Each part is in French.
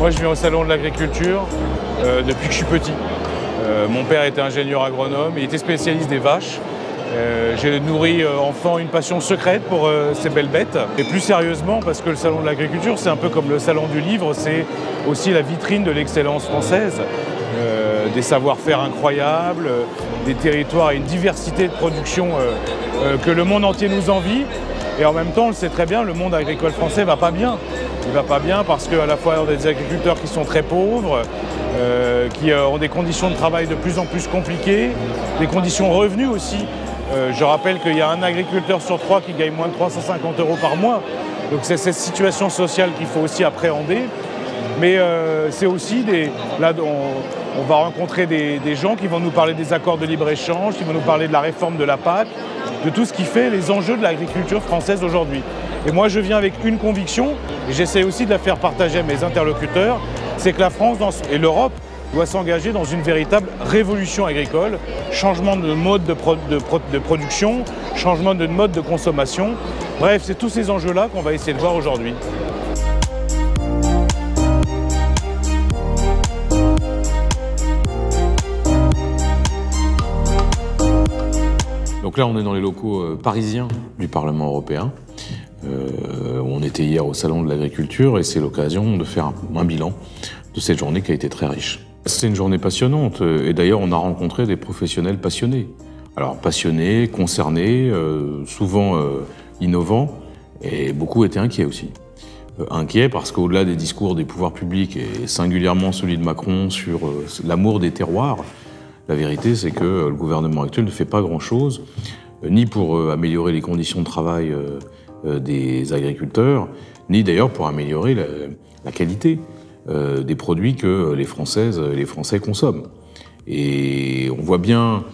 Moi, je viens au salon de l'agriculture depuis que je suis petit. Mon père était ingénieur agronome, il était spécialiste des vaches. J'ai nourri enfant une passion secrète pour ces belles bêtes. Et plus sérieusement, parce que le salon de l'agriculture, c'est un peu comme le salon du livre, c'est aussi la vitrine de l'excellence française. Des savoir-faire incroyables, des territoires et une diversité de production que le monde entier nous envie. Et en même temps, on le sait très bien, le monde agricole français ne va pas bien. Il ne va pas bien parce qu'à la fois, on a des agriculteurs qui sont très pauvres, qui ont des conditions de travail de plus en plus compliquées, des conditions de revenus aussi. Je rappelle qu'il y a un agriculteur sur 3 qui gagne moins de 350 € par mois. Donc c'est cette situation sociale qu'il faut aussi appréhender. Mais c'est aussi là, on va rencontrer des gens qui vont nous parler des accords de libre-échange, qui vont nous parler de la réforme de la PAC, de tout ce qui fait les enjeux de l'agriculture française aujourd'hui. Et moi, je viens avec une conviction, et j'essaie aussi de la faire partager à mes interlocuteurs, c'est que la France et l'Europe doivent s'engager dans une véritable révolution agricole, changement de mode de production, changement de mode de consommation. Bref, c'est tous ces enjeux-là qu'on va essayer de voir aujourd'hui. Donc là, on est dans les locaux parisiens du Parlement européen. On était hier au Salon de l'Agriculture et c'est l'occasion de faire un bilan de cette journée qui a été très riche. C'est une journée passionnante et d'ailleurs, on a rencontré des professionnels passionnés. Alors passionnés, concernés, souvent innovants et beaucoup étaient inquiets aussi. Inquiets parce qu'au-delà des discours des pouvoirs publics et singulièrement celui de Macron sur l'amour des terroirs, la vérité, c'est que le gouvernement actuel ne fait pas grand-chose, ni pour améliorer les conditions de travail des agriculteurs, ni d'ailleurs pour améliorer la qualité des produits que les Françaises et les Français consomment. Et on voit bien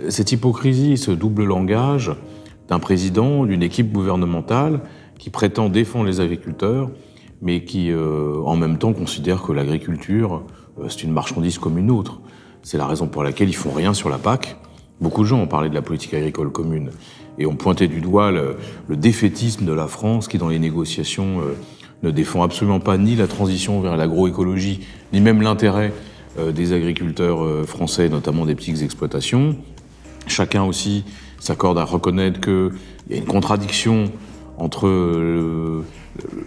cette hypocrisie, ce double langage d'un président, d'une équipe gouvernementale qui prétend défendre les agriculteurs, mais qui en même temps considère que l'agriculture, c'est une marchandise comme une autre. C'est la raison pour laquelle ils font rien sur la PAC. Beaucoup de gens ont parlé de la politique agricole commune et ont pointé du doigt le défaitisme de la France qui, dans les négociations, ne défend absolument pas ni la transition vers l'agroécologie, ni même l'intérêt des agriculteurs français, notamment des petites exploitations. Chacun aussi s'accorde à reconnaître qu'il y a une contradiction entre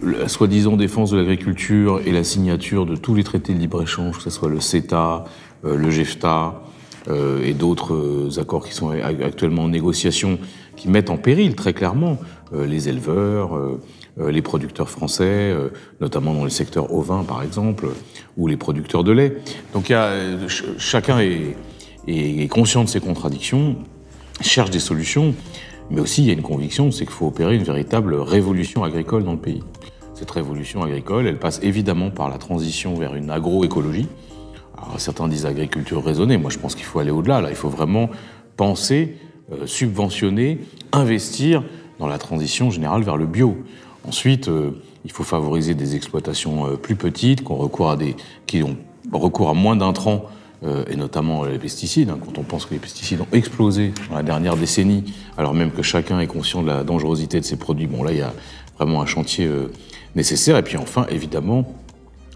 la soi-disant défense de l'agriculture et la signature de tous les traités de libre-échange, que ce soit le CETA, le GEFTA et d'autres accords qui sont actuellement en négociation, qui mettent en péril très clairement les éleveurs, les producteurs français, notamment dans le secteur ovin par exemple, ou les producteurs de lait. Donc chacun est conscient de ces contradictions, cherche des solutions, mais aussi il y a une conviction, c'est qu'il faut opérer une véritable révolution agricole dans le pays. Cette révolution agricole, elle passe évidemment par la transition vers une agroécologie. Alors, certains disent agriculture raisonnée, moi je pense qu'il faut aller au-delà, là il faut vraiment penser, subventionner, investir dans la transition générale vers le bio. Ensuite, il faut favoriser des exploitations plus petites, qui ont recours à moins d'intrants, et notamment les pesticides, quand on pense que les pesticides ont explosé dans la dernière décennie, alors même que chacun est conscient de la dangerosité de ces produits. Bon là, il y a vraiment un chantier nécessaire. Et puis enfin, évidemment,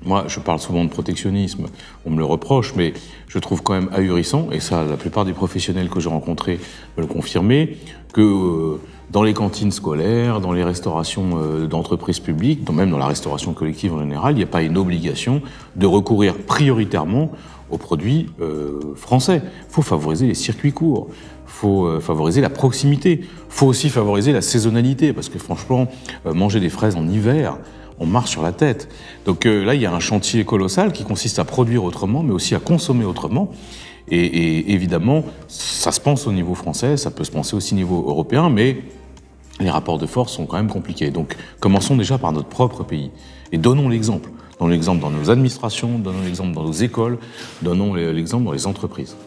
moi, je parle souvent de protectionnisme, on me le reproche, mais je trouve quand même ahurissant, et ça, la plupart des professionnels que j'ai rencontrés me le confirmaient, que dans les cantines scolaires, dans les restaurations d'entreprises publiques, même dans la restauration collective en général, il n'y a pas une obligation de recourir prioritairement aux produits français. Il faut favoriser les circuits courts, il faut favoriser la proximité, il faut aussi favoriser la saisonnalité, parce que franchement, manger des fraises en hiver, on marche sur la tête. Donc là, il y a un chantier colossal qui consiste à produire autrement, mais aussi à consommer autrement. Et évidemment, ça se pense au niveau français, ça peut se penser aussi au niveau européen, mais les rapports de force sont quand même compliqués. Donc commençons déjà par notre propre pays et donnons l'exemple. Donnons l'exemple dans nos administrations, donnons l'exemple dans nos écoles, donnons l'exemple dans les entreprises.